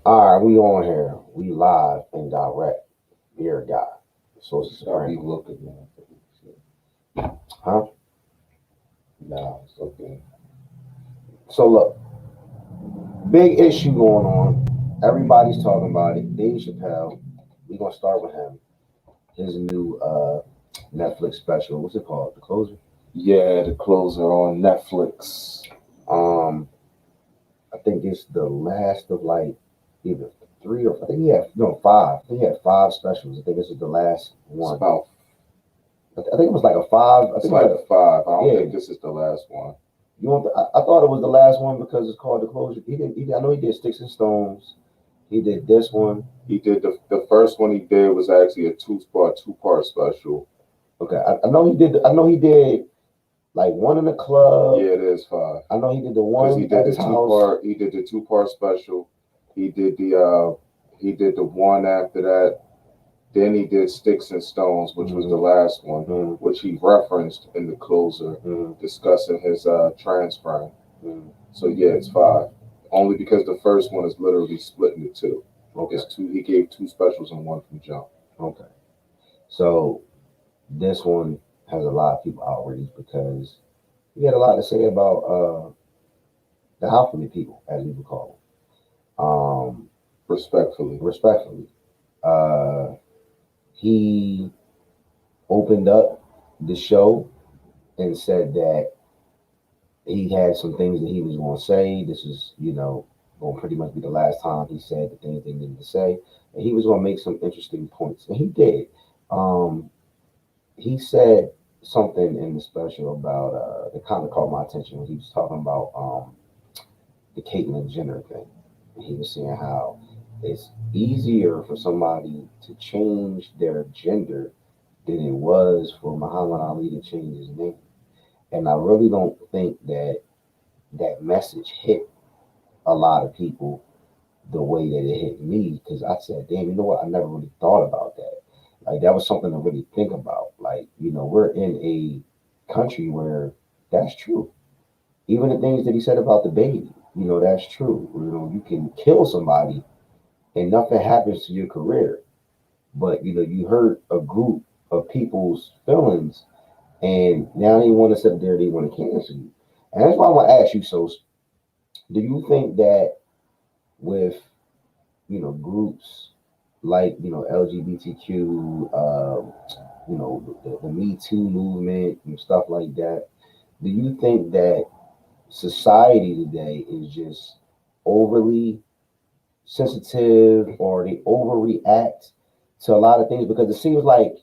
All right, we on here. We live and direct. Dear God. So it's I'll be supreme. looking now. Huh? Nah, it's okay. So look, big issue going on. Everybody's talking about it. Dave Chappelle. We're gonna start with him. His new Netflix special. What's it called? The Closer? Yeah, the closer on Netflix. Um, I think it's the last of like either three or I think he had no five. I think he had five specials. I think this is the last It's one. about I think it was like a five. I it's think it was like five. I don't yeah. think this is the last one. You want? I thought it was the last one because it's called the closure. I know he did Sticks and Stones. He did this one. He did the first one he did was actually a two part special. Okay, I know he did. I know he did like one in the club. Yeah, it is five. I know he did the Because one at his house. he did the two-part special. He did the one after that. Then he did Sticks and Stones, which was the last one, which he referenced in the closer, discussing his trans friend. So yeah, it's five. Only because the first one is literally split into two. Okay. It's two. He gave two specials and one from Jump. Okay. So this one has a lot of people outraged because he had a lot to say about the Hoffman people, as we would call them. Respectfully. Respectfully. Uh, he opened up the show and said that he had some things that he was going to say. This is, going to pretty much be the last time he said the things they needed to say. And he was going to make some interesting points. And he did. Um, he said something in the special about, that kind of caught my attention when he was talking about the Caitlyn Jenner thing. And he was saying how it's easier for somebody to change their gender than it was for Muhammad Ali to change his name. And I really don't think that that message hit a lot of people the way that it hit me because I said, damn, you know what? I never really thought about that. Like, that was something to really think about. Like, we're in a country where that's true. Even the things that he said about the baby, that's true. You can kill somebody and nothing happens to your career. But, you hurt a group of people's feelings and now they want to sit there, they want to cancel you. And that's why I want to ask you, so do you think that with, groups like, LGBTQ, the Me Too movement and stuff like that, do you think that society today is just overly sensitive or they overreact to a lot of things? Because it seems like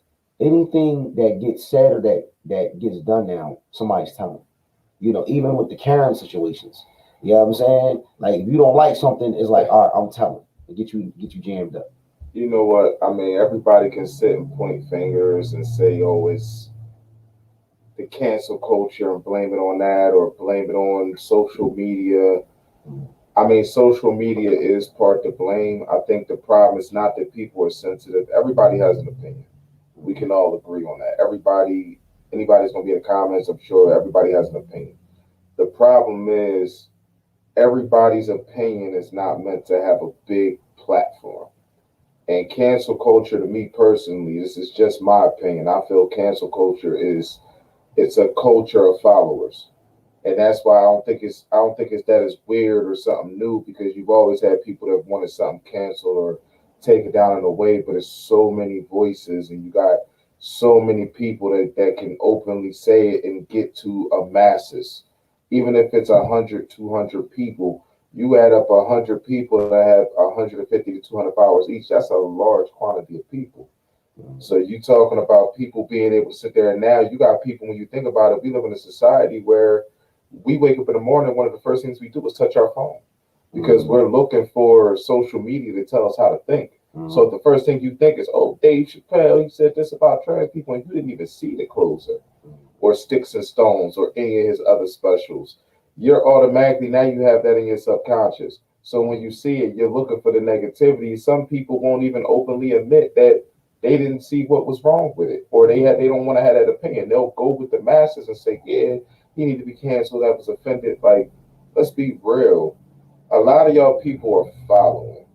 anything that gets said or that gets done now, somebody's telling. Even with the Karen situations. You know what I'm saying? Like if you don't like something, it's like, all right, I'm telling. Get you jammed up. You know what? I mean, everybody can sit and point fingers and say, "Oh, it's the cancel culture," and blame it on that, or blame it on social media. I mean, social media is part to blame. I think the problem is not that people are sensitive. Everybody has an opinion. We can all agree on that. Anybody's going to be in the comments, I'm sure everybody has an opinion. The problem is everybody's opinion is not meant to have a big platform. And cancel culture, to me personally, this is just my opinion. I feel cancel culture it's a culture of followers. And that's why I don't think it's that is weird or something new because you've always had people that wanted something canceled or taken down in a way, but it's so many voices and you got so many people that can openly say it and get to a masses. Even if it's 100, 200 people, you add up 100 people that have 150 to 200 followers each, that's a large quantity of people. So you talking about people being able to sit there and now you got people when you think about it, we live in a society where we wake up in the morning, one of the first things we do is touch our phone because we're looking for social media to tell us how to think. So the first thing you think is, oh, Dave Chappelle, he said this about trans people, and you didn't even see the closer or Sticks and Stones or any of his other specials. You're automatically now you have that in your subconscious. So when you see it, you're looking for the negativity. Some people won't even openly admit that they didn't see what was wrong with it, or they don't want to have that opinion. They'll go with the masses and say, yeah, he need to be canceled. That was offended. Like, let's be real. A lot of y'all people are following.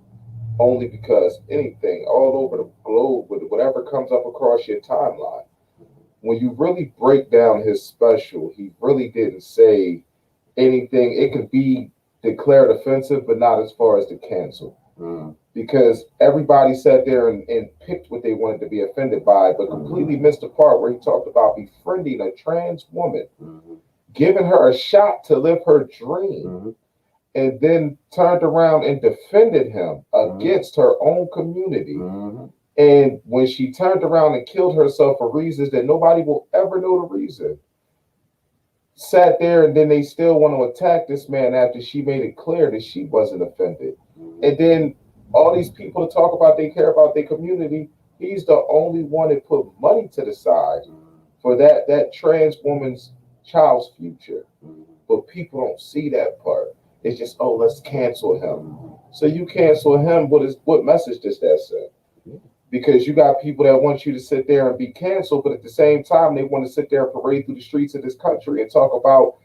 only because anything all over the globe, with whatever comes up across your timeline, when you really break down his special, he really didn't say anything. It could be declared offensive, but not as far as to cancel. Because everybody sat there and picked what they wanted to be offended by, but completely missed the part where he talked about befriending a trans woman, giving her a shot to live her dream, and then turned around and defended him against her own community. And when she turned around and killed herself for reasons that nobody will ever know the reason, sat there, and then they still want to attack this man after she made it clear that she wasn't offended. And then all these people to talk about they care about their community, he's the only one that put money to the side for that trans woman's child's future. But people don't see that part. It's just, oh, let's cancel him. So you cancel him, what message does that send? Because you got people that want you to sit there and be canceled, but at the same time, they want to sit there and parade through the streets of this country and talk about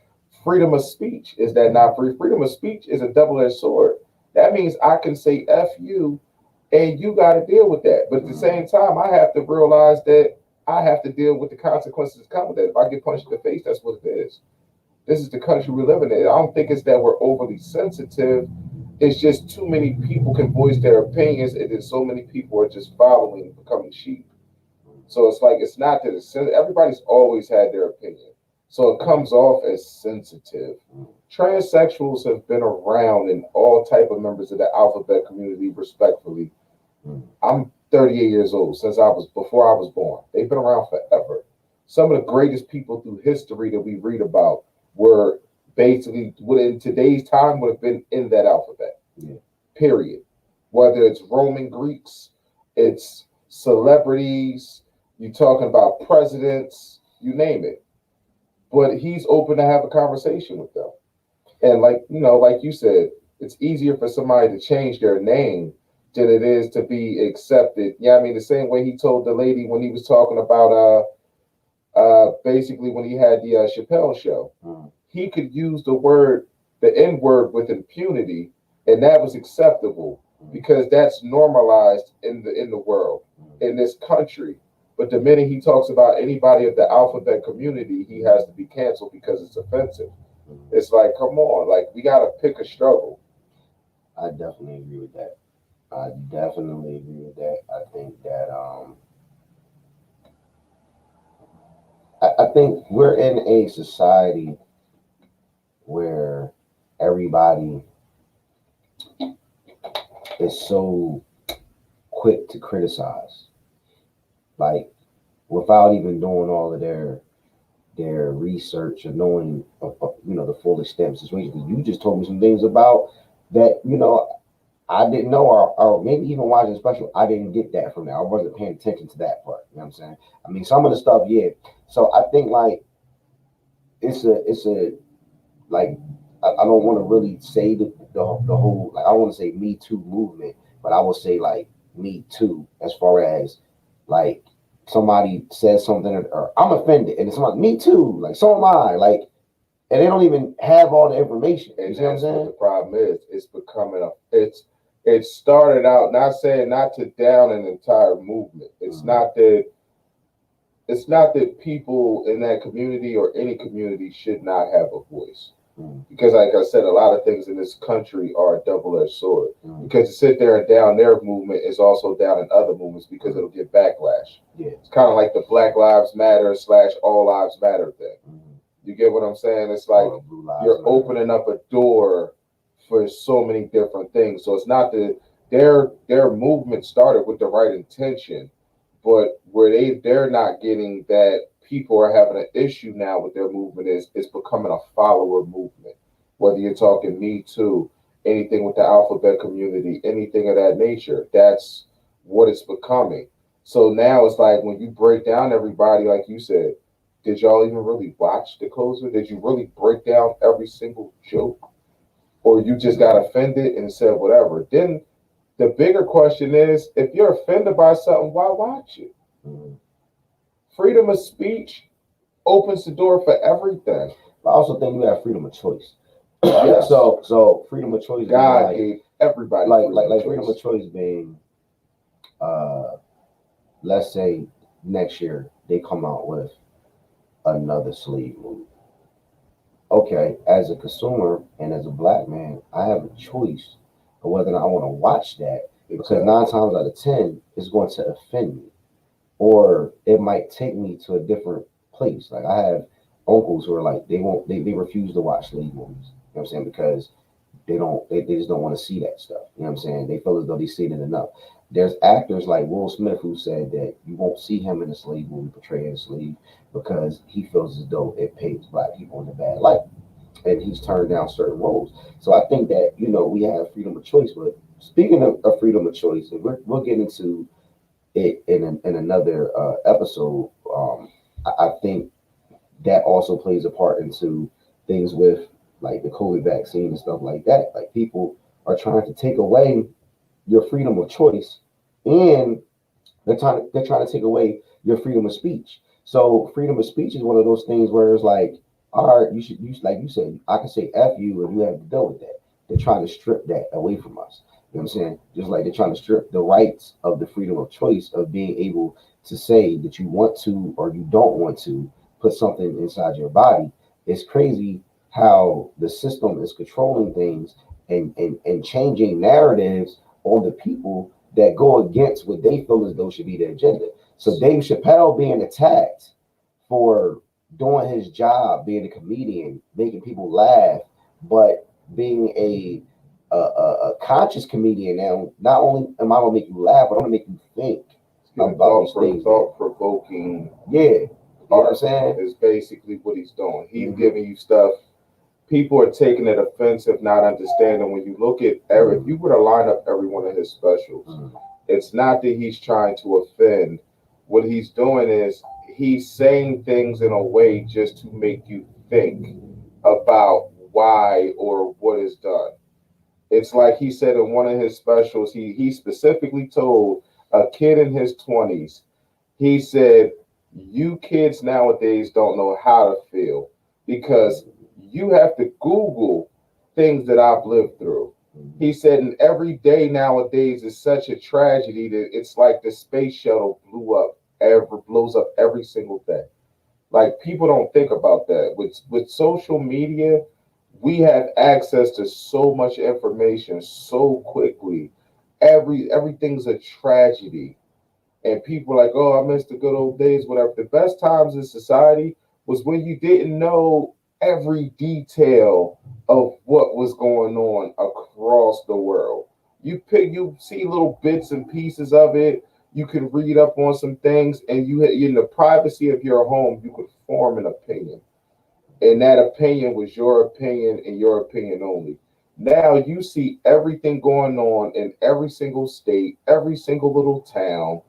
freedom of speech. Is that not free? Freedom of speech is a double-edged sword. That means I can say F you, and you got to deal with that. But at the same time, I have to realize that I have to deal with the consequences that come with that. If I get punched in the face, that's what it is. This is the country we're living in. I don't think it's that we're overly sensitive. It's just too many people can voice their opinions, and then so many people are just following, becoming sheep. So it's like, it's not that it's everybody's always had their opinion. So it comes off as sensitive. Transsexuals have been around, and all type of members of the alphabet community, respectfully. I'm 38 years old, before I was born. They've been around forever. Some of the greatest people through history that we read about were basically, in today's time, would have been in that alphabet. Period. Whether it's Roman Greeks, it's celebrities, you're talking about presidents, you name it. But he's open to have a conversation with them. And like you said, it's easier for somebody to change their name than it is to be accepted. Yeah, I mean, the same way he told the lady when he was talking about basically when he had the CHAPELLE show, he could use the N-word with impunity, and that was acceptable because that's normalized in the world, in this country. But the minute he talks about anybody of the alphabet community, he has to be canceled because it's offensive. It's like, come on, like, we got to pick a struggle. I definitely agree with that. I think that I think we're in a society where everybody is so quick to criticize, like, without even doing all of their research or knowing the full extent of the situation. You just told me some things about that I didn't know, or maybe even watching special, I didn't get that from that. I wasn't paying attention to that part. You know what I'm saying? I mean, some of the stuff, yeah. So I think, like, it's a like, I don't want to really say the whole, like, I don't want to say Me Too movement, but I will say, like, Me Too, as far as, like, somebody says something, or I'm offended, and it's like, me too, like, so am I, like, and they don't even have all the information. And that's what the problem is. It's becoming it started out, not to down an entire movement. It's not that people in that community or any community should not have a voice. Because, like I said, a lot of things in this country are a double-edged sword. Because to sit there and down their movement is also down in other movements because it'll get backlash. It's kind of like the Black Lives Matter / All Lives Matter thing. You get what I'm saying? It's like you're opening up a door for so many different things. So it's not that their movement started with the right intention, but where they're not getting that people are having an issue now with their movement is it's becoming a follower movement. Whether you're talking Me Too, anything with the alphabet community, anything of that nature, that's what it's becoming. So now it's like, when you break down everybody, like you said, did y'all even really watch the closer? Did you really break down every single joke? Or you just got offended and said whatever? Then the bigger question is, if you're offended by something, why watch it? Freedom of speech opens the door for everything. I also think you have freedom of choice. Yes. So freedom of choice. God gave everybody like freedom of choice being, uh, let's say next year they come out with another slave movie. Okay, as a consumer and as a black man, I have a choice of whether or not I want to watch that because Exactly. 9 times out of 10 it's going to offend me, or it might take me to a different place. Like I have uncles who are like they refuse to watch slave movies. You know what I'm saying? Because they just don't want to see that stuff. You know what I'm saying? They feel as though they've seen it enough. There's actors like Will Smith who said that you won't see him in a slave movie portraying a slave because he feels as though it paints black people in a bad light, and he's turned down certain roles. So I think that we have freedom of choice. But speaking of freedom of choice, and we'll get into it in another episode. I think that also plays a part into things with like the COVID vaccine and stuff like that. Like people are trying to take away your freedom of choice, and they're trying to take away your freedom of speech. So freedom of speech is one of those things where it's like, all right, you should use like you said, I can say F you and you have to deal with that. They're trying to strip that away from us. You know what I'm saying? Just like they're trying to strip the rights of the freedom of choice of being able to say that you want to or you don't want to put something inside your body. It's crazy how the system is controlling things and changing narratives on the people that go against what they feel as though should be their agenda. So Dave Chappelle being attacked for doing his job, being a comedian, making people laugh, but being a conscious comedian now. Not only am I gonna make you laugh, but I'm gonna make you think about these things. Thought provoking. Yeah, you know what I'm saying? Is basically what he's doing. He's Mhm. giving you stuff. People are taking it offensive, not understanding. When you look at if you were to line up every one of his specials, it's not that he's trying to offend. What he's doing is he's saying things in a way just to make you think about why or what is done. It's like he said in one of his specials, he specifically told a kid in his 20s, he said, you kids nowadays don't know how to feel because you have to Google things that I've lived through. He said, and every day nowadays is such a tragedy that it's like the space shuttle blows up every single day. Like people don't think about that. With social media, we have access to so much information so quickly. Everything's a tragedy. And people are like, oh, I miss the good old days, whatever. The best times in society was when you didn't know every detail of what was going on across the world. You see little bits and pieces of it. You could read up on some things, and in the privacy of your home, you could form an opinion, and that opinion was your opinion and your opinion only. Now you see everything going on in every single state, every single little town,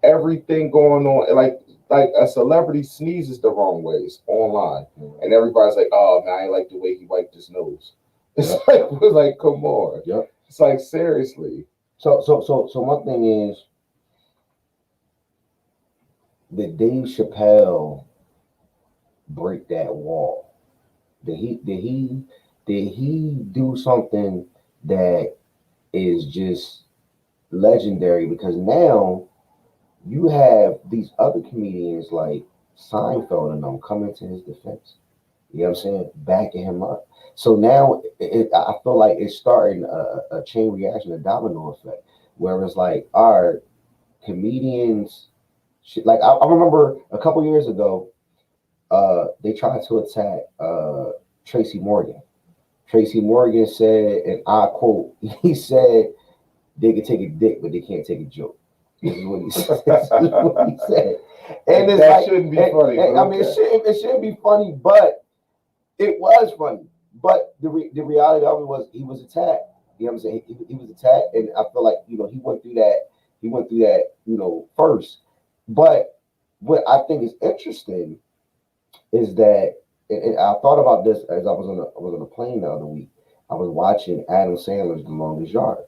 everything going on. Like a celebrity sneezes the wrong ways online, and everybody's like, "Oh man, I like the way he wiped his nose." It's like, come on. Yep. It's like seriously. So my thing is that Dave Chappelle break that wall. Did he do something that is just legendary? Because now you have these other comedians like Seinfeld and them coming to his defense. You know what I'm saying? Backing him up. So now I feel like it's starting a chain reaction, a domino effect, where it's like, all right, comedians, like I remember a couple years ago, they tried to attack Tracy Morgan. Tracy Morgan said, and I quote, he said, they can take a dick, but they can't take a joke. This is what he said. This is what he said. And it's that like, shouldn't be funny. I mean, it shouldn't be funny, but it was funny. But the reality of it was he was attacked. You know what I'm saying? He was attacked, and I feel like he went through that. He went through that first. But what I think is interesting is that, and I thought about this as I was on a plane the other week. I was watching Adam Sandler's The Longest Yard,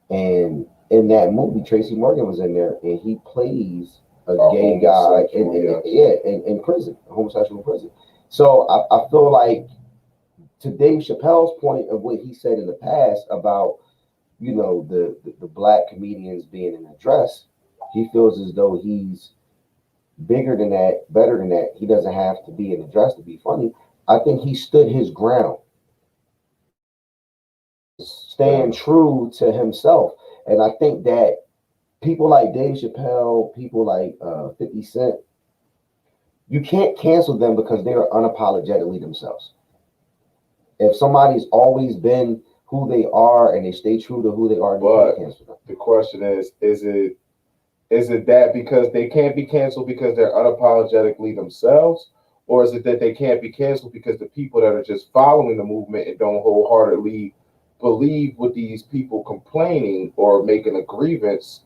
and in that movie, Tracy Morgan was in there, and he plays a gay guy in prison, a homosexual in prison. So I feel like, to Dave Chappelle's point of what he said in the past about you know, the black comedians being in a dress, he feels as though he's bigger than that, better than that. He doesn't have to be in a dress to be funny. I think he stood his ground, staying true to himself. And I think that people like Dave Chappelle, people like 50 Cent, you can't cancel them because they are unapologetically themselves. If somebody's always been who they are and they stay true to who they are, you can't cancel them. The question is it that because they can't be canceled because they're unapologetically themselves? Or is it that they can't be canceled because the people that are just following the movement and don't wholeheartedly believe what these people complaining or making a grievance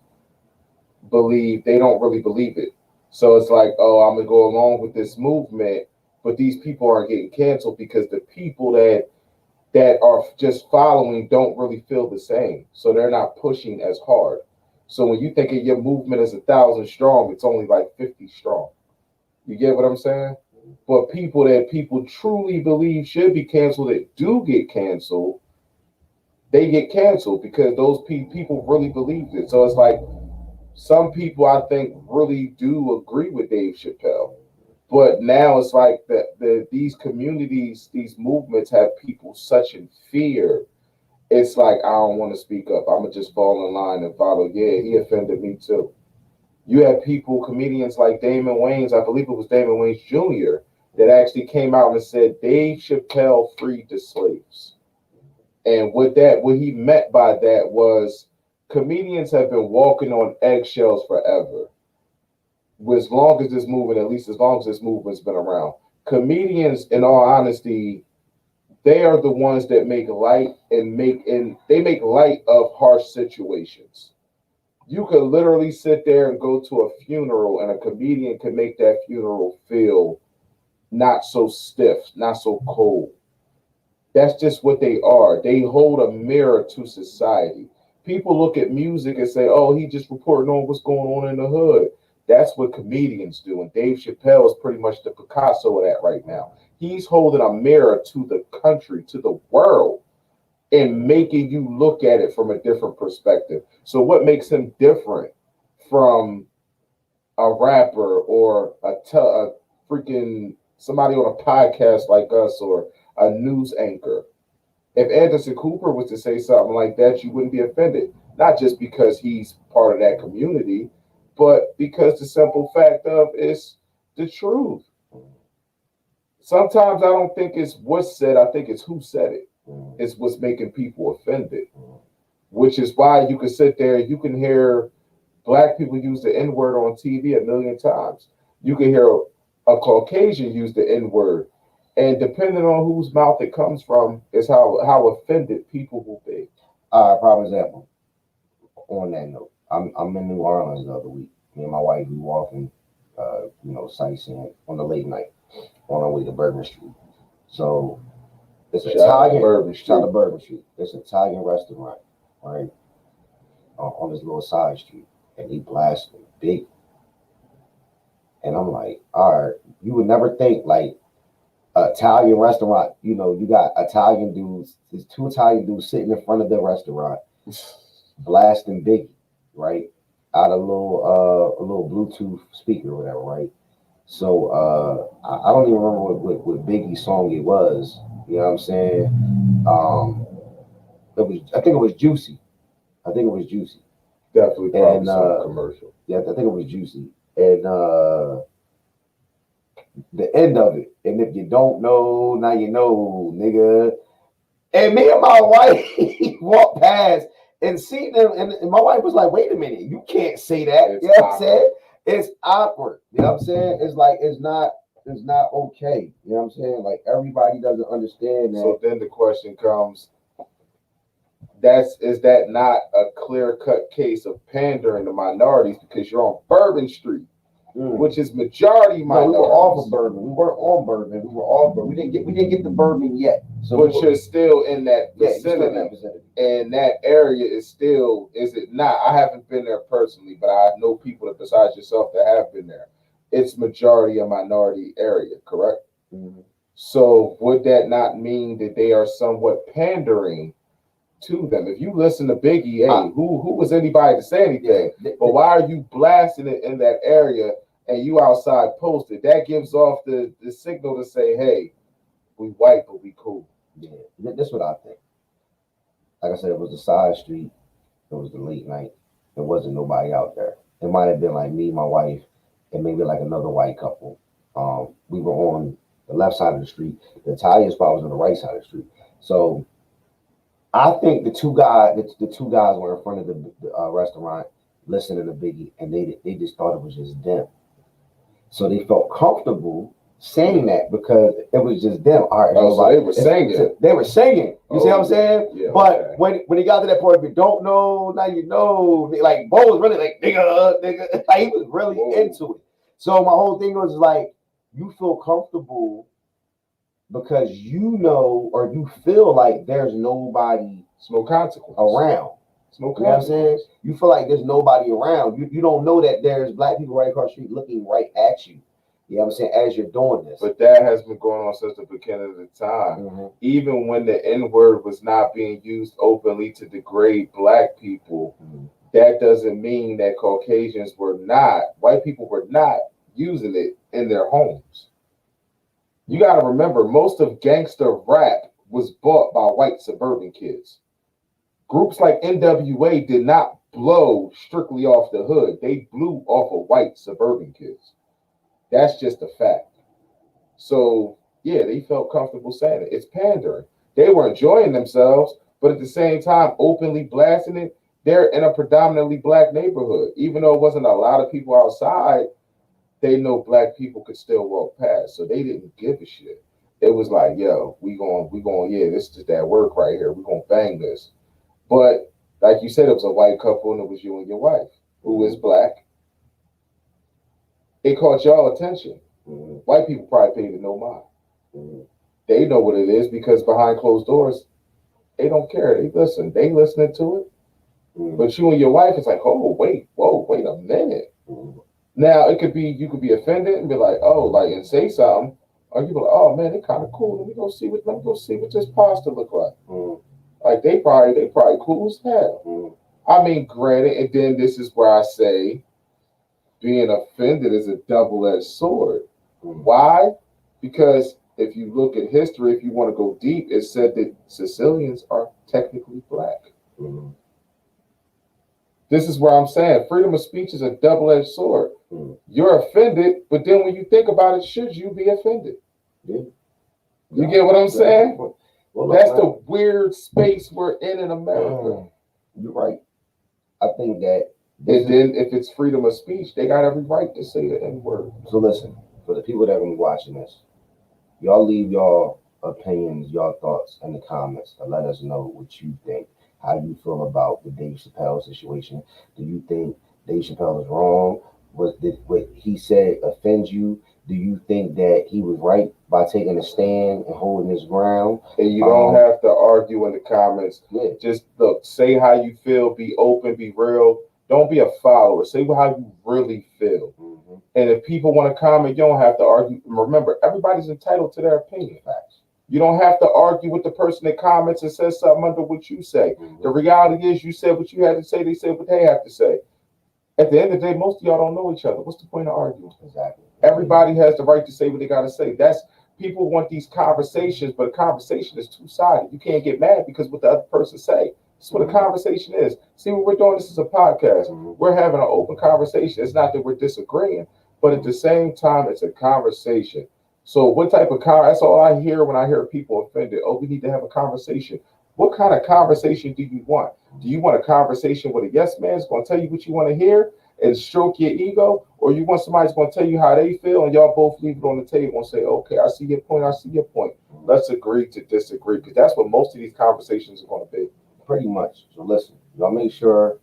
believe, they don't really believe it. So it's like, oh, I'm gonna go along with this movement, but these people aren't getting canceled because the people that are just following don't really feel the same. So they're not pushing as hard. So when you think of your movement as 1,000 strong, it's only like 50 strong. You get what I'm saying? But people that people truly believe should be canceled that do get canceled, they get canceled because those people really believed it. So it's like some people I think really do agree with Dave Chappelle. But now it's like these communities, these movements have people such in fear. It's like I don't want to speak up. I'm gonna just fall in line and follow. Yeah, he offended me too. You have people, comedians like Damon Wayans, I believe it was Damon Wayans Jr., that actually came out and said Dave Chappelle freed the slaves. And what he meant by that was comedians have been walking on eggshells forever. As long as this movement, at least as long as this movement's been around. Comedians, in all honesty, they are the ones that make light and they make light of harsh situations. You could literally sit there and go to a funeral, and a comedian can make that funeral feel not so stiff, not so cold. That's just what they are. They hold a mirror to society. People look at music and say, oh, he just reporting on what's going on in the hood. That's what comedians do. And Dave Chappelle is pretty much the Picasso of that right now. He's holding a mirror to the country, to the world, and making you look at it from a different perspective. So, what makes him different from a rapper or a freaking somebody on a podcast like us or a news anchor? If Anderson Cooper was to say something like that, you wouldn't be offended. Not just because he's part of that community, but because the simple fact of it's the truth. Sometimes I don't think it's what's said, I think it's who said it. It's what's making people offended. Which is why you can sit there, you can hear black people use the N word on TV a million times. You can hear a Caucasian use the N word. And depending on whose mouth it comes from, is how offended people will be. Prime example. On that note, I'm in New Orleans the other week. Me and my wife we walking, sightseeing on the late night on our way to Bourbon Street. So it's Italian. Bourbon Street. Shout out to Bourbon Street. It's an Italian restaurant, right, on this little side street, and he blasting big. And I'm like, all right, you would never think like Italian restaurant. You know, you got Italian dudes. There's two Italian dudes sitting in front of the restaurant, blasting Biggie, right, out of a little Bluetooth speaker or whatever, right. So I don't even remember what Biggie's song it was. You know what I'm saying? I think it was Juicy. I think it was Juicy. Definitely probably some commercial. Yeah, I think it was Juicy. And the end of it. And if you don't know, now you know, nigga. And me and my wife walked past and see them, and my wife was like, wait a minute, you can't say that. You know what I'm saying? It's awkward. You know what I'm saying? It's like it's not okay. You know what I'm saying? Like everybody doesn't understand that. So then the question comes, is that not a clear-cut case of pandering to minorities because you're on Bourbon Street? Which is majority minorities. No, we were off of Bourbon. We weren't on Bourbon. We were off Bourbon. We didn't get the Bourbon yet. So but you're still in that vicinity. And that area is still, is it not? I haven't been there personally, but I know people that besides yourself that have been there. It's majority a minority area, correct? Mm-hmm. So would that not mean that they are somewhat pandering to them. If you listen to Biggie, hey, who was anybody to say anything? Yeah, but why are you blasting it in that area and you outside posted? That gives off the signal to say, hey, we white, but we cool. Yeah, that's what I think. Like I said, it was a side street. It was the late night. There wasn't nobody out there. It might have been like me, my wife, and maybe like another white couple. We were on the left side of the street. The Italian spot was on the right side of the street. So I think the two guys were in front of the restaurant listening to Biggie, and they just thought it was just them. So they felt comfortable saying that because it was just them. All right, so they were singing. They were singing. You see what I'm saying? Yeah, but when he got to that point, if you don't know, now you know. Like Bo was really like nigga. Like he was really into it. So my whole thing was like, you feel comfortable because you know or you feel like there's nobody, no consequence around. No, you know what I'm saying? You feel like there's nobody around. You don't know that there's black people right across the street looking right at you. You know what I'm saying? As you're doing this. But that has been going on since the beginning of the time. Mm-hmm. Even when the N-word was not being used openly to degrade black people, that doesn't mean that Caucasians white people were not using it in their homes. You got to remember, most of gangster rap was bought by white suburban kids. Groups like NWA did not blow strictly off the hood. They blew off of white suburban kids. That's just a fact. So, yeah, they felt comfortable saying it. It's pandering. They were enjoying themselves, but at the same time, openly blasting it. They're in a predominantly black neighborhood. Even though it wasn't a lot of people outside, they know black people could still walk past. So they didn't give a shit. It was like, yo, we going, yeah, this is that work right here. We're going to bang this. But like you said, it was a white couple and it was you and your wife, who is black. It caught y'all attention. Mm-hmm. White people probably paid to no mind. Mm-hmm. They know what it is because behind closed doors, they don't care. They listen. They listening to it. Mm-hmm. But you and your wife, it's like, oh, wait a minute. Mm-hmm. Now, you could be offended and be like, oh, like, and say something. Or you be like, oh, man, they kind of cool. Let me go see what this pasta look like. Mm-hmm. Like, they probably cool as hell. Mm-hmm. I mean, granted, and then this is where I say, being offended is a double-edged sword. Mm-hmm. Why? Because if you look at history, if you want to go deep, it said that Sicilians are technically black. Mm-hmm. This is where I'm saying freedom of speech is a double-edged sword. Mm-hmm. You're offended, but then when you think about it, should you be offended? Yeah. You get what I'm saying? Well, that's the weird space we're in America. You're right. I think that. And then if it's freedom of speech, they got every right to say the N-word. So listen, for the people that are going to be watching this, y'all leave y'all opinions, y'all thoughts in the comments to let us know what you think. How do you feel about the Dave Chappelle situation? Do you think Dave Chappelle is wrong? What he said offend you? Do you think that he was right by taking a stand and holding his ground? And you don't have to argue in the comments. Yeah. Just look, say how you feel, be open, be real. Don't be a follower. Say how you really feel. Mm-hmm. And if people want to comment, you don't have to argue. Remember, everybody's entitled to their opinion. Facts. You don't have to argue with the person that comments and says something under what you say. Mm-hmm. The reality is you said what you had to say. They said what they have to say. At the end of the day, most of y'all don't know each other. What's the point of arguing? Exactly. Everybody has the right to say what they got to say. People want these conversations, but a conversation is two-sided. You can't get mad because what the other person say. That's what a conversation is. See what we're doing? This is a podcast. Mm-hmm. We're having an open conversation. It's not that we're disagreeing, but at the same time, it's a conversation. So what type of that's all I hear when I hear people offended. Oh, we need to have a conversation. What kind of conversation do you want? Do you want a conversation with a yes man who's going to tell you what you want to hear and stroke your ego? Or you want somebody who's going to tell you how they feel and y'all both leave it on the table and say, okay, I see your point. I see your point. Let's agree to disagree, because that's what most of these conversations are going to be. Pretty much. So listen, y'all make sure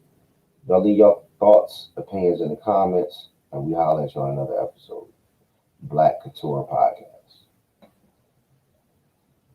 y'all leave your thoughts, opinions in the comments, and we holler at you on another episode. Black Couture Podcast.